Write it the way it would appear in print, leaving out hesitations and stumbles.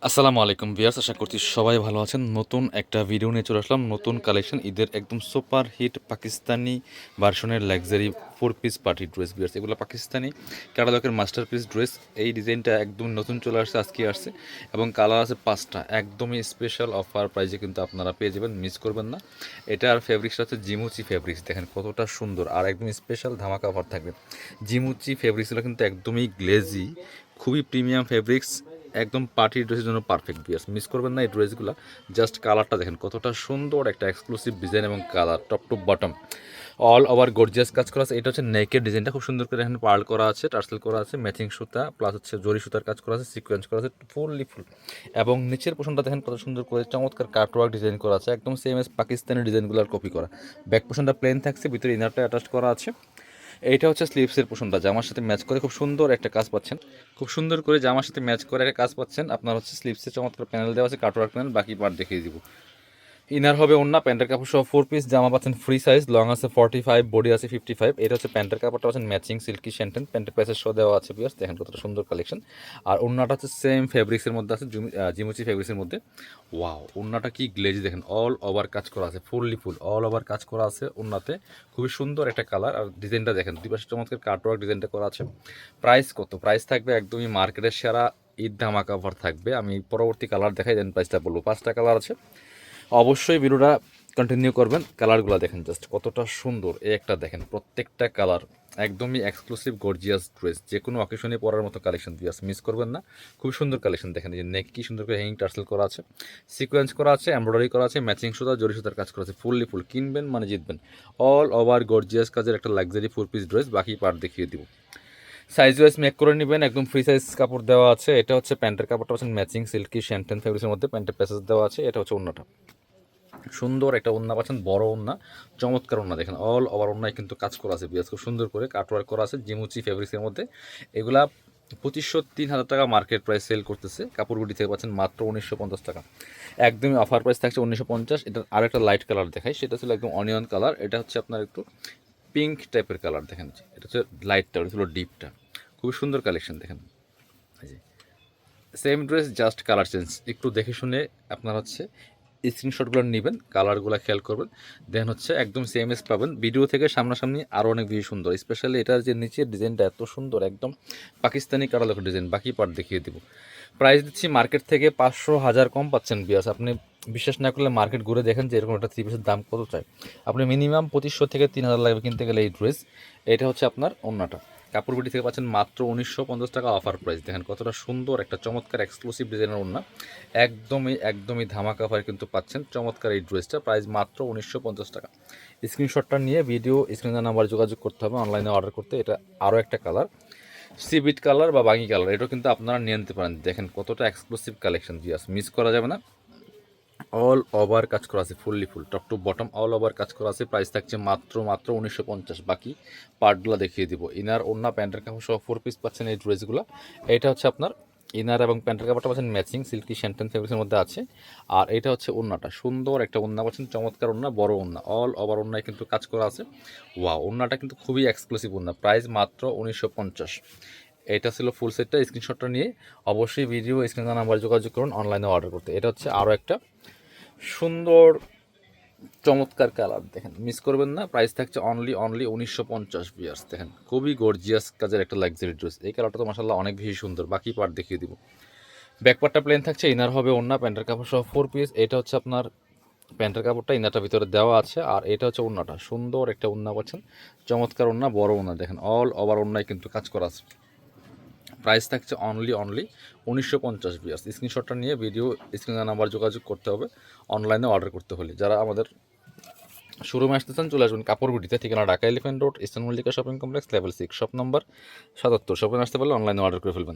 আসসালামু আলাইকুম ভিউয়ার্স, আশা করছি সবাই ভালো আছেন। নতুন একটা ভিডিও নিয়ে চলে আসলাম। নতুন কালেকশন, ঈদের একদম সুপার হিট পাকিস্তানি ভার্সনের luxury 4 piece party dress viewers. এগুলো পাকিস্তানি ক্যাটালগের মাস্টারপিস ড্রেস। এই ডিজাইনটা একদম নতুন চলে আসছে, আজকে আসছে এবং কালার আছে 5টা। একদমই স্পেশাল অফার প্রাইসে কিন্তু আপনারা পেয়ে যাবেন, মিস করবেন না। এটার ফেব্রিক্সটা হচ্ছে জিমুচি ফেব্রিক্স, দেখেন কতটা সুন্দর আর একদম স্পেশাল ধামাকা অফার থাকবে। জিমুচি ফেব্রিক্সগুলো কিন্তু একদমই গ্লেজি, খুবই প্রিমিয়াম ফেব্রিক্স, একদম পার্টি ড্রেসের জন্য পারফেক্ট বিয়ার্স, মিস করবেন না এই ড্রেসগুলো। জাস্ট কালারটা দেখেন কতটা সুন্দর, একটা এক্সক্লুসিভ ডিজাইন এবং colour top to bottom all over gorgeous কাজ করা আছে। এটা হচ্ছে নেকের ডিজাইনটা খুব সুন্দর করে এখানে পার্ল করা আছে, টার্সেল করা আছে, ম্যাচিং সুতা প্লাস হচ্ছে জরি সুতার কাজ করা আছে, সিকোয়েন্স করা আছে ফুললি ফুল। এবং নিচের পোশনটা দেখেন কত সুন্দর করে চমৎকার কাটওয়ার্ক ডিজাইন করা আছে, একদম সেম এস পাকিস্তানি ডিজাইনগুলোর কপি করা। ব্যাক পোশনটা প্লেন থাকছে, ভিতরে ইনারটা অ্যাটাচ করা আছে। এইটা হচ্ছে স্লিভসের পোশনটা, জামার সাথে ম্যাচ করে খুব সুন্দর একটা কাজ পাচ্ছেন। খুব সুন্দর করে জামার সাথে ম্যাচ করে একটা কাজ পাচ্ছেন। আপনার হচ্ছে স্লিভসে চমৎকার প্যানেল দেওয়া আছে, কাটওয়ার্ক প্যানেল, বাকি পার্ট দেখিয়ে দিব। ইনার হবে ওন্না, প্যান্টের কাপড় সহ 4 পিস জামা পাচ্ছেন ফ্রি সাইজ, লং আছে 45, বডি আছে 55। এটা হচ্ছে প্যান্টের কাপড়টা পাচ্ছেন ম্যাচিং সিল্কি শ্যান্টেন, প্যান্টের প্যাচের সহ দেওয়া আছে বিয়ার্স, দেখেন কতটা সুন্দর কালেকশন। আর ওন্নাটা হচ্ছে সেম ফেব্রিক্সের মধ্যে আছে, জিমুচি ফেব্রিক্সের মধ্যে। ওয়াও, ওন্নাটা কি গ্লেজি দেখেন, অল ওভার কাজ করা আছে, ফুললি ফুল অল ওভার কাজ করা আছে ওন্নাতে। খুবই সুন্দর একটা কালার, আর ডিজাইনটা দেখেন দুই পাশে চমৎকার কাটওয়ার্ক ডিজাইনটা করা আছে। প্রাইস কত? প্রাইস থাকবে একদমই মার্কেটের সেরা ঈদ ধামাকা অফার থাকবে। আমি পরবর্তী কালার দেখাই, দেন প্রাইসটা বলবো। 5টা কালার আছে, অবশ্যই ভিডিওটা কন্টিনিউ করবেন। কালারগুলো দেখেন জাস্ট কতটা সুন্দর, এই একটা দেখেন, প্রত্যেকটা কালার একদমই এক্সক্লুসিভ গর্জিয়াস ড্রেস, যে কোনো অকেশনে পরার মতো কালেকশন দিয়েছে, মিস করবেন না। খুব সুন্দর কালেকশন দেখেন, এই যে নেক কি সুন্দর করে হ্যাঙ্গিং টার্সেল করা আছে, সিকোয়েন্স করা আছে, এমব্রয়ডারি করা আছে, ম্যাচিং সুতা জরি সুতার কাজ করা আছে, ফুললি ফুল। কিনবেন মানে জিতবেন। অল ওভার গর্জিয়াস কাজের একটা লাক্সারি 4 পিস ড্রেস, বাকি পার্ট দেখিয়ে দিব। সাইজ ওয়াইজ মেক করে নেবেন, একদম ফ্রি সাইজ কাপড় দেওয়া আছে। এটা হচ্ছে প্যান্টের কাপড়টা হচ্ছে ম্যাচিং সিল্কি শ্যান্টেন ফেব্রিক্সের মধ্যে, প্যান্টের প্যাসেজ দেওয়া আছে। এটা হচ্ছে ওন্নাটা, সুন্দর একটা ওন্না পাচ্ছেন, বড় ওন্না, চমৎকার ওন্না দেখেন, অল ওভার ওন্নায় কিন্তু কাজ করা আছে বিয়াস, খুব সুন্দর করে কাটওয়ার্ক করা আছে জিমুচি ফেব্রিক্সের মধ্যে। এগুলা 2500-3000 টাকা মার্কেট প্রাইস সেল করতেছে, কাপড়গুটি থেকে পাচ্ছেন মাত্র 1950 টাকা। একদমই অফার প্রাইস থাকছে 1950। এটার আরেকটা লাইট কালার দেখাই, সেটা ছিল একদম অনিয়ন কালার, এটা হচ্ছে আপনার একটু পিঙ্ক টাইপের কালার দেখেন। এটা হচ্ছে লাইটটা, ওটা ছিল ডিপটা। খুবই সুন্দর কালেকশন দেখেন, এই যে same dress just colour change. একটু দেখে শুনে আপনার হচ্ছে স্ক্রিনশটগুলো নেবেন, কালারগুলো খেয়াল করবেন, দেন হচ্ছে একদম সেম এস পাবেন। ভিডিও থেকে সামনাসামনি আরও অনেক বেশি সুন্দর, স্পেশালি এটার যে নিচের ডিজাইনটা এত সুন্দর, একদম পাকিস্তানি কাটালকের ডিজাইন। বাকি পার্ট দেখিয়ে দিব। প্রাইস দিচ্ছি মার্কেট থেকে 500-1000 কম পাচ্ছেন বিয়াস। আপনি বিশ্বাস না করলে মার্কেট ঘুরে দেখেন যে এরকম একটা 3 পিসের দাম কত চাই। আপনি মিনিমাম 2500 থেকে 3000 লাগবে কিনতে গেলে এই ড্রেস। এটা হচ্ছে আপনার ওন্নাটা, কাপড়গুটি থেকে পাচ্ছেন মাত্র 1950 টাকা অফার প্রাইস। দেখেন কতটা সুন্দর একটা চমৎকার এক্সক্লুসিভ ডিজাইনের ওন্না, একদমই ধামাকা অফার কিন্তু পাচ্ছেন চমৎকার এই ড্রেসটা, প্রাইস মাত্র 1950 টাকা। স্ক্রিনশটটা নিয়ে ভিডিও স্ক্রিনের নাম্বার যোগাযোগ করতে হবে অনলাইনে অর্ডার করতে। এটা আরও একটা কালার, সিবিট কালার বা বাগি কালার, এটাও কিন্তু আপনারা নিয়ে নিতে পারেন। দেখেন কতটা এক্সক্লুসিভ কালেকশন, জিয়াস মিস করা যাবে না। অল ওভার কাজ করা আছে, fully full top to bottom all over কাজ করা আছে। প্রাইস থাকছে মাত্র 1950। বাকি পার্টগুলো দেখিয়ে দিব। ইনার ওন্না প্যান্টের কাপড় সহ 4 পিস পাচ্ছেন এই ড্রেসগুলো। এটা হচ্ছে আপনার ইনার এবং প্যান্টের কাপড়টা পাচ্ছেন ম্যাচিং সিল্কি শ্যান্টেন ফেব্রিক্সের মধ্যে আছে। আর এটা হচ্ছে ওন্নাটা, সুন্দর একটা ওন্না পাচ্ছেন, চমৎকার ওন্না, বড় ওন্না, অল ওভার ওন্নায় কিন্তু কাজ করা আছে। ওয়াও, ওন্নাটা কিন্তু খুবই এক্সক্লুসিভ ওন্না, প্রাইস মাত্র 1950। এটা ছিল ফুল সেটটা। স্ক্রিনশটটা নিয়ে অবশ্যই ভিডিও স্ক্রিনের নাম্বার যোগাযোগ করুন অনলাইনে অর্ডার করতে। এটা হচ্ছে আরও একটা সুন্দর চমৎকার কালার, দেখেন মিস করবেন না। প্রাইস থাকছে অনলি 1950 বিয়ার্স। দেখেন খুবই গর্জিয়াস কাজের একটা লাক্সারি ড্রেস, এই কালারটা তো মাসাল্লাহ অনেক বেশি সুন্দর। বাকি পার্ট দেখিয়ে দিব। ব্যাকপার্টটা প্লেন থাকছে, ইনার হবে ওন্না, প্যান্টের কাপড় সহ 4 পিস। এটা হচ্ছে আপনার প্যান্টের কাপড়টা, ইনারটা ভিতরে দেওয়া আছে। আর এটা হচ্ছে ওন্নাটা, সুন্দর একটা ওন্না পাচ্ছেন, চমৎকার ওন্না, বড় ওন্না, দেখেন অল ওভার ওন্নায় কিন্তু কাজ করা আছে। প্রাইস থাকছে অনলি 1950 বিয়ার্স। স্ক্রিনশটটা নিয়ে ভিডিও স্ক্রিনের নাম্বার যোগাযোগ করতে হবে অনলাইনে অর্ডার করতে হলে। যারা আমাদের শোরুমে আসতে চান চলে আসবেন কাপড়গুটিতে, ঠিকানা Dhaka elephant road, eastern Mallika shopping complex, level 6, shop number 77। শপে আসতে পারলে অনলাইনে অর্ডার করে ফেলবেন।